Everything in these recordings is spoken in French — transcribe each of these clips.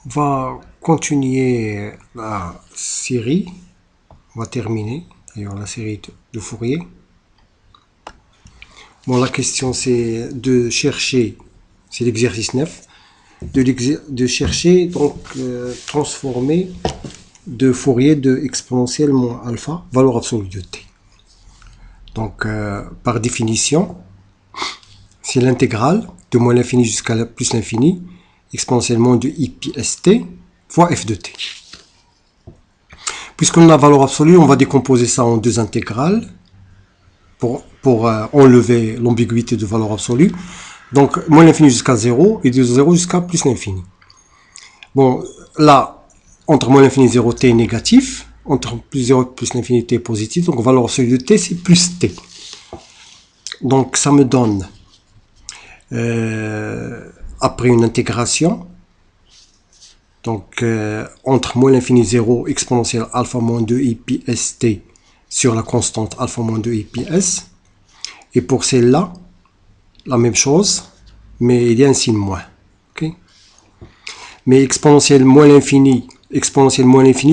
On va continuer la série. On va terminer d'ailleurs la série de Fourier. Bon, la question c'est de chercher, c'est l'exercice 9, de chercher donc transformer de Fourier de exponentielle moins alpha, valeur absolue de t. Donc par définition, c'est l'intégrale de moins l'infini jusqu'à plus l'infini, exponentiellement de i pi st fois f de t. Puisqu'on a valeur absolue, on va décomposer ça en deux intégrales pour enlever l'ambiguïté de valeur absolue. Donc, moins l'infini jusqu'à 0 et de 0 jusqu'à plus l'infini. Bon, là, entre moins l'infini et 0, t est négatif. Entre plus 0 et plus l'infini, t est positif. Donc, valeur absolue de t, c'est plus t. Donc, ça me donne, après une intégration, donc entre moins l'infini 0, exponentielle alpha moins 2 i pi st sur la constante alpha moins 2 i pi s. Et pour celle-là, la même chose, mais il y a un signe moins. Okay? Mais exponentielle moins l'infini,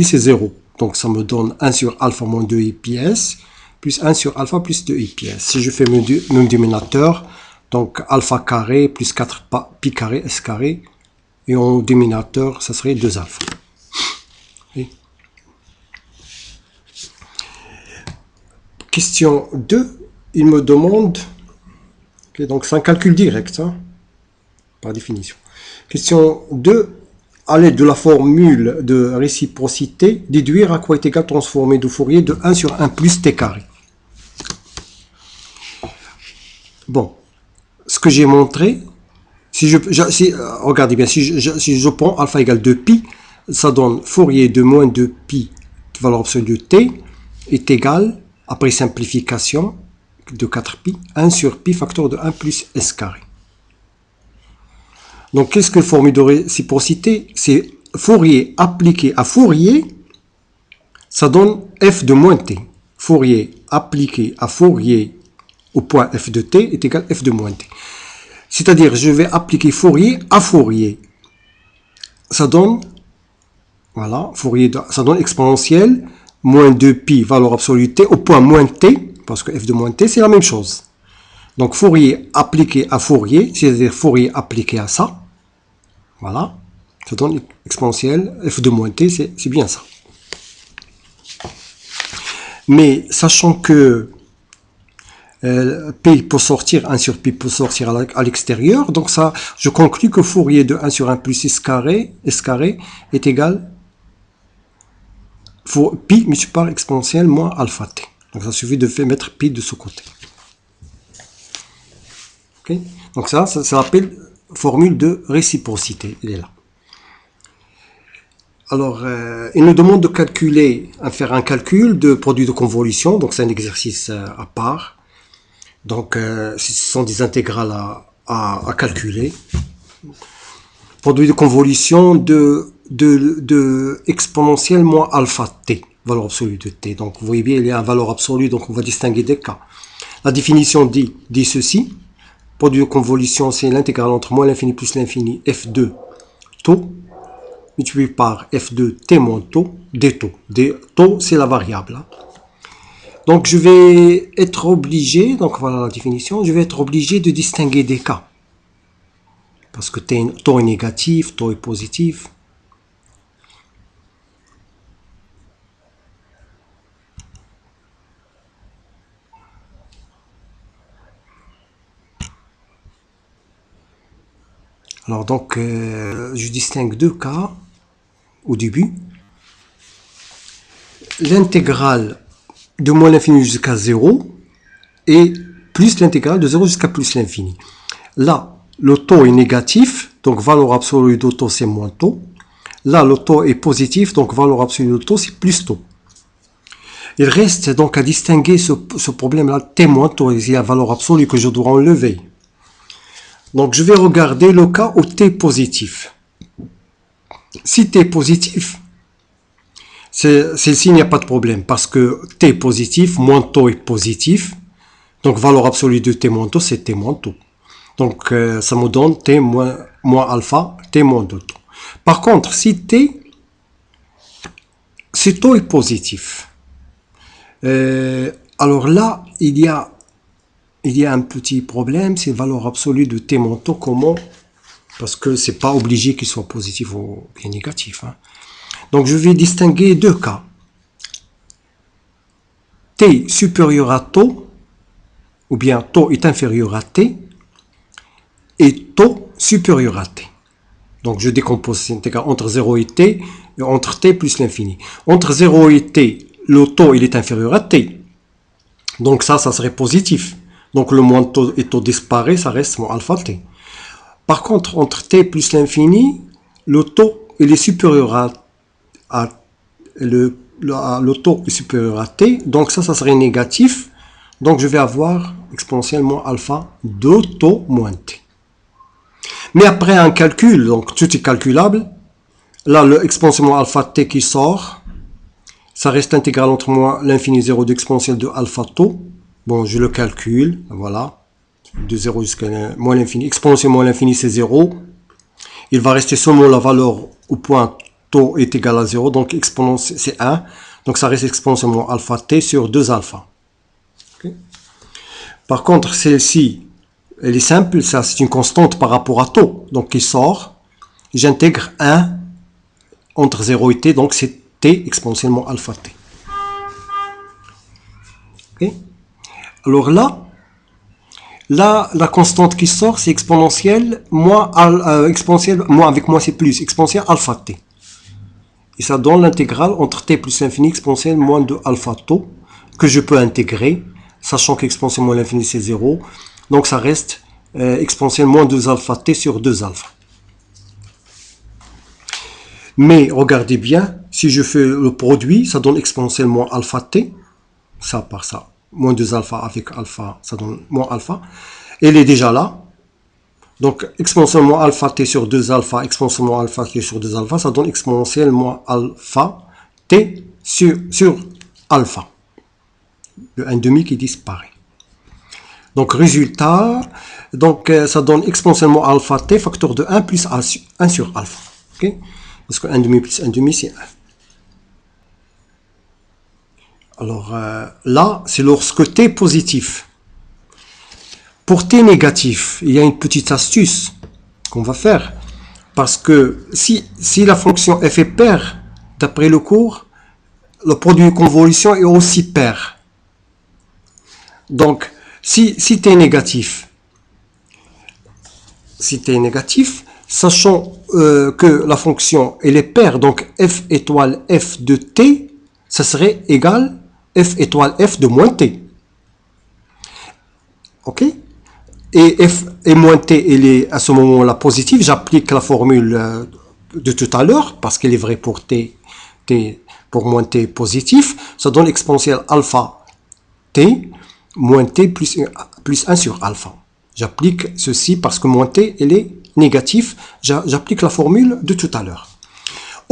c'est 0. Donc ça me donne 1 sur alpha moins 2 i pi s, plus 1 sur alpha plus 2 i pi s. Si je fais mon dénominateur, donc alpha carré plus 4 pi carré s carré, et en dénominateur, ça serait 2 alpha. Okay? Question 2, il me demande, okay, donc c'est un calcul direct, hein, par définition. Question 2, à l'aide de la formule de réciprocité, déduire à quoi est égal transformé de Fourier de 1 sur 1 plus t carré. Bon, ce que j'ai montré, regardez bien, si je prends alpha égale 2pi, ça donne Fourier de moins 2pi de valeur absolue de t est égal, après simplification de 4pi, 1 sur pi facteur de 1 plus s carré. Donc, qu'est-ce que la formule de réciprocité? C'est Fourier appliqué à Fourier, ça donne f de moins t. Fourier appliqué à Fourier au point f de t est égal à f de moins t. C'est-à-dire, je vais appliquer Fourier à Fourier. Ça donne, voilà, Fourier, ça donne exponentielle, moins 2pi, valeur absolue t, au point moins t, parce que f de moins t, c'est la même chose. Donc, Fourier appliqué à Fourier, c'est-à-dire Fourier appliqué à ça, voilà, ça donne exponentielle, f de moins t, c'est bien ça. Mais, sachant que P peut sortir, 1 sur P peut sortir à l'extérieur. Donc ça, je conclus que Fourier de 1 sur 1 plus s carré est égal pi multiplié par exponentielle moins alpha t. Donc ça suffit de mettre pi de ce côté. Okay? Donc ça s'appelle formule de réciprocité. Il est là. Alors, il nous demande de faire un calcul de produit de convolution. Donc c'est un exercice à part. Donc, ce sont des intégrales à calculer. Produit de convolution de exponentielle moins alpha t, valeur absolue de t. Donc, vous voyez bien, il y a une valeur absolue, donc on va distinguer des cas. La définition dit ceci. Produit de convolution, c'est l'intégrale entre moins l'infini plus l'infini, f2 taux, multiplié par f2 t moins taux, des taux. Des taux, c'est la variable. Hein. Donc, je vais être obligé, donc voilà la définition, je vais être obligé de distinguer des cas. Parce que taux est négatif, taux est positif. Alors, donc, je distingue deux cas au début. L'intégrale de moins l'infini jusqu'à 0 et plus l'intégrale de 0 jusqu'à plus l'infini. Là, le taux est négatif, donc valeur absolue de taux c'est moins taux. Là, le taux est positif, donc valeur absolue de taux c'est plus taux. Il reste donc à distinguer ce problème-là, t moins taux, il y a valeur absolue que je dois enlever. Donc, je vais regarder le cas où t est positif. Si t est positif, celle-ci, il n'y a pas de problème, parce que t est positif, moins taux est positif, donc valeur absolue de t moins taux, c'est t moins taux. Donc, ça me donne t moins alpha, t moins 2 taux. Par contre, si taux est positif, alors là, il y a un petit problème, c'est valeur absolue de t moins taux. Comment? Parce que c'est pas obligé qu'il soit positif ou bien négatif. Hein. Donc je vais distinguer deux cas. T supérieur à taux, ou bien taux est inférieur à t, et taux supérieur à t. Donc je décompose cet intégral entre 0 et t, et entre t plus l'infini. Entre 0 et t, le taux il est inférieur à t. Donc ça serait positif. Donc le moins taux et taux disparaît, ça reste mon alpha t. Par contre, entre t plus l'infini, le taux il est supérieur à le taux est supérieur à t, donc ça serait négatif. Donc je vais avoir exponentiellement alpha de taux moins t. Mais après un calcul, donc tout est calculable, là le exponentiellement alpha t qui sort, ça reste intégral entre moins l'infini 0 d'exponentielle de alpha taux. Bon, je le calcule, voilà, de 0 jusqu'à moins l'infini. Exponentiellement l'infini c'est 0. Il va rester seulement la valeur au point taux est égal à 0, donc exponentielle c'est 1. Donc ça reste exponentiellement alpha t sur 2 alpha. Okay. Par contre, celle-ci, elle est simple, ça c'est une constante par rapport à taux, donc qui sort. J'intègre 1 entre 0 et t, donc c'est t exponentiellement alpha t. Okay. Alors là, la constante qui sort, c'est exponentielle, exponentielle, moins avec moins c'est plus, exponentielle alpha t. Et ça donne l'intégrale entre t plus l'infini exponentielle moins de alpha taux, que je peux intégrer, sachant qu'exponentielle moins l'infini c'est 0. Donc ça reste exponentielle moins 2 alpha t sur 2 alpha. Mais regardez bien, si je fais le produit, ça donne exponentielle moins alpha t, ça par ça, moins 2 alpha avec alpha, ça donne moins alpha. Elle est déjà là. Donc exponentielle moins alpha t sur 2 alpha, exponentielle moins alpha t sur 2 alpha, ça donne exponentielle moins alpha t sur alpha. Le 1,5 qui disparaît. Donc résultat, donc ça donne exponentiellement alpha t facteur de 1 plus 1 sur alpha. Okay? Parce que 1,5 plus 1,5 c'est 1. Alors là, c'est lorsque t est positif. Pour t négatif, il y a une petite astuce qu'on va faire. Parce que si la fonction f est paire, d'après le cours, le produit de convolution est aussi paire. Donc, si t est négatif, sachant que la fonction elle est paire, donc f étoile f de t, ça serait égal f étoile f de moins t. Ok? Et f et moins t, elle est à ce moment-là positive. J'applique la formule de tout à l'heure, parce qu'elle est vraie pour t, pour moins t positif. Ça donne exponentielle alpha t moins t plus 1 sur alpha. J'applique ceci parce que moins t, elle est négatif. J'applique la formule de tout à l'heure.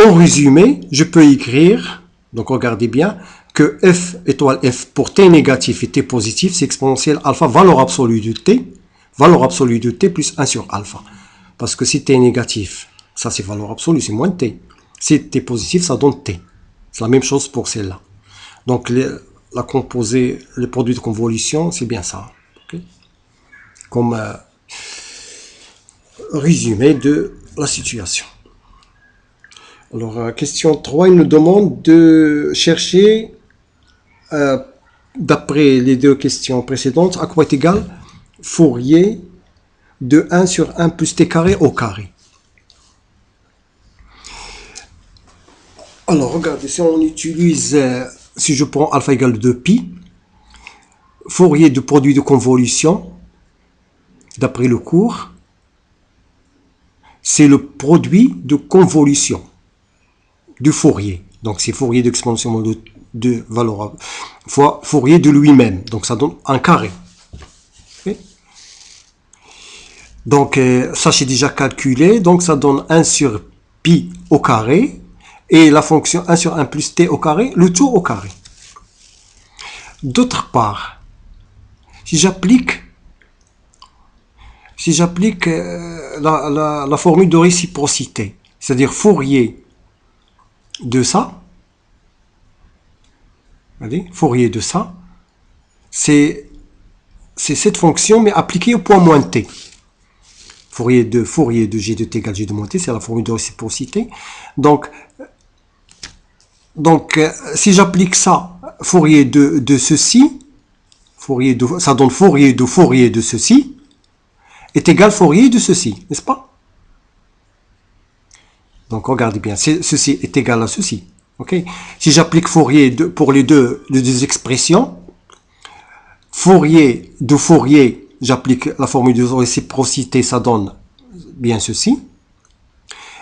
En résumé, je peux écrire, donc regardez bien, que f étoile f pour t négatif et t positif, c'est exponentielle alpha, valeur absolue de t plus 1 sur alpha. Parce que si t est négatif, ça c'est valeur absolue, c'est moins t. Si t est positif, ça donne t. C'est la même chose pour celle-là. Donc la composée, les produits de convolution, c'est bien ça. Okay? Comme résumé de la situation. Alors, question 3, il nous demande de chercher, d'après les deux questions précédentes, à quoi est égal Fourier de 1 sur 1 plus t carré au carré. Alors, regardez, si on utilise, si je prends alpha égale 2pi, Fourier de produit de convolution, d'après le cours, c'est le produit de convolution du Fourier. Donc, c'est Fourier d'exponentiellement de valeur fois Fourier de lui-même. Donc, ça donne un carré. Okay. Donc, ça, c'est déjà calculé. Donc, ça donne 1 sur pi au carré. Et la fonction 1 sur 1 plus t au carré, le tout au carré. D'autre part, si j'applique la formule de réciprocité, c'est-à-dire Fourier de ça, regardez, Fourier de ça, c'est cette fonction, mais appliquée au point moins t. Fourier de g de t égale g de moins t, c'est la formule de réciprocité. Donc si j'applique ça, Fourier de ceci, ça donne Fourier de ceci, est égal Fourier de ceci, n'est-ce pas? Donc regardez bien, ceci est égal à ceci. Okay? Si j'applique Fourier pour les deux expressions, Fourier, j'applique la formule de réciprocité, ça donne bien ceci.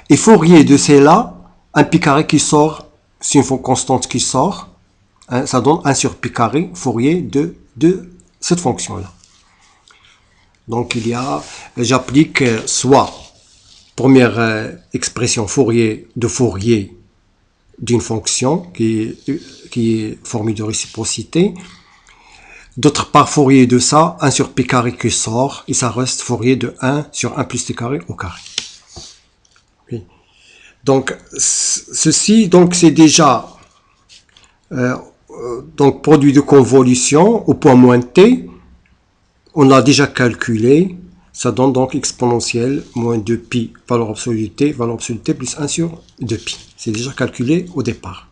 Et Fourier de celle-là, un pi carré qui sort, c'est une constante qui sort, hein, ça donne 1 sur pi carré Fourier de cette fonction-là. Donc j'applique soit première expression Fourier d'une fonction qui est formule de réciprocité. D'autre part, Fourier de ça, 1 sur pi carré qui sort, et ça reste Fourier de 1 sur 1 plus t carré au carré. Okay. Donc, ceci, donc c'est déjà donc produit de convolution au point moins t, on l'a déjà calculé, ça donne donc exponentielle moins 2pi, valeur absolue t plus 1 sur 2pi. C'est déjà calculé au départ.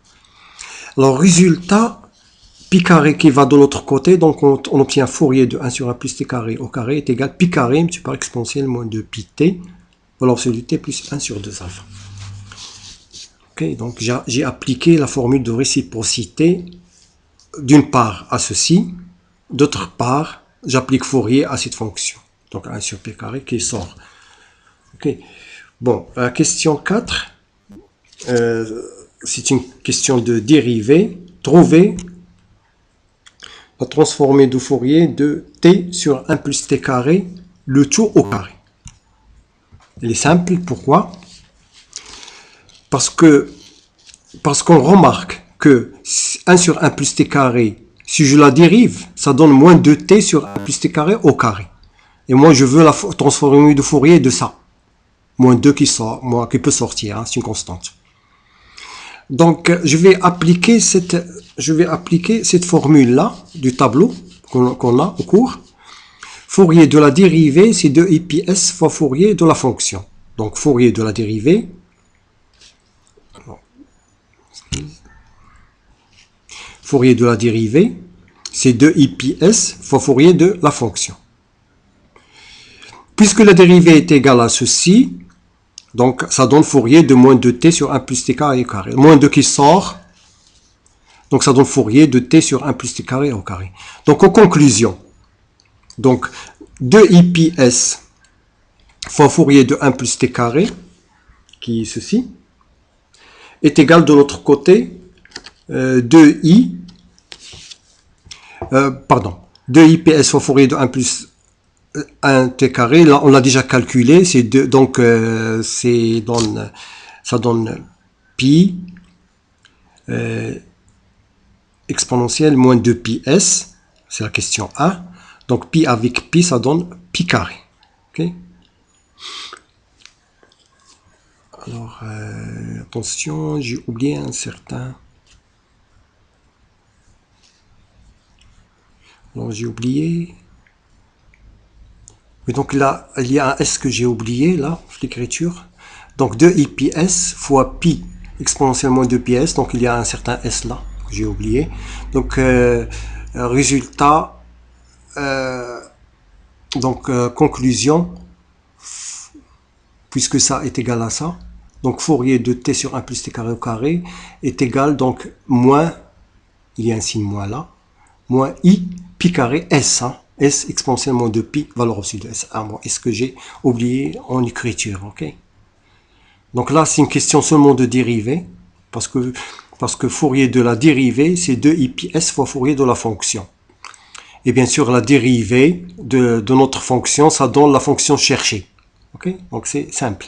Alors, résultat, pi carré qui va de l'autre côté, donc on obtient Fourier de 1 sur 1 plus t carré au carré est égal pi carré multiplié par exponentielle moins 2pi t, valeur absolue t plus 1 sur 2 alpha. Okay, donc j'ai appliqué la formule de réciprocité d'une part à ceci, d'autre part, j'applique Fourier à cette fonction. Donc 1 sur pi carré qui sort. Okay. Bon, la question 4, c'est une question de dérivée. Trouver la transformée de Fourier de t sur 1 plus t carré, le tout au carré. Elle est simple, pourquoi? Parce qu'on remarque que 1 sur 1 plus t carré, si je la dérive, ça donne moins 2t sur 1 plus t carré au carré. Et moi, je veux la transformée de Fourier de ça. Moins 2 qui peut sortir, hein, c'est une constante. Donc, je vais appliquer cette formule-là du tableau qu'on a au cours. Fourier de la dérivée, c'est 2i pi s fois Fourier de la fonction. Donc, Fourier de la dérivée. Fourier de la dérivée, c'est 2i pi s fois Fourier de la fonction. Puisque la dérivée est égale à ceci, donc ça donne Fourier de moins 2t sur 1 plus t carré au carré. Moins 2 qui sort, donc ça donne Fourier de t sur 1 plus t carré au carré. Donc en conclusion, donc 2i pi s fois Fourier de 1 plus t carré, qui est ceci, est égal de l'autre côté 2i pi s fois Fourier de 1 plus 1 t carré, là on l'a déjà calculé, donc ça donne pi exponentielle moins 2 pi s, c'est la question A, donc pi avec pi ça donne pi carré. Okay. Alors attention, j'ai oublié un certain. Alors j'ai oublié. Mais donc là, il y a un S que j'ai oublié, là, l'écriture. Donc 2i pi s fois pi exponentiellement 2 pi s, donc il y a un certain S là, que j'ai oublié. Donc résultat, conclusion, puisque ça est égal à ça, donc Fourier de t sur 1 plus t carré au carré est égal, donc moins, il y a un signe moins là, moins i pi carré s, hein. S exponentiellement de pi, valeur absolue de S. Ah, bon, est-ce que j'ai oublié en écriture, ok? Donc là, c'est une question seulement de dérivée, parce que Fourier de la dérivée, c'est 2i pi s fois Fourier de la fonction. Et bien sûr, la dérivée de notre fonction, ça donne la fonction cherchée. Ok? Donc c'est simple.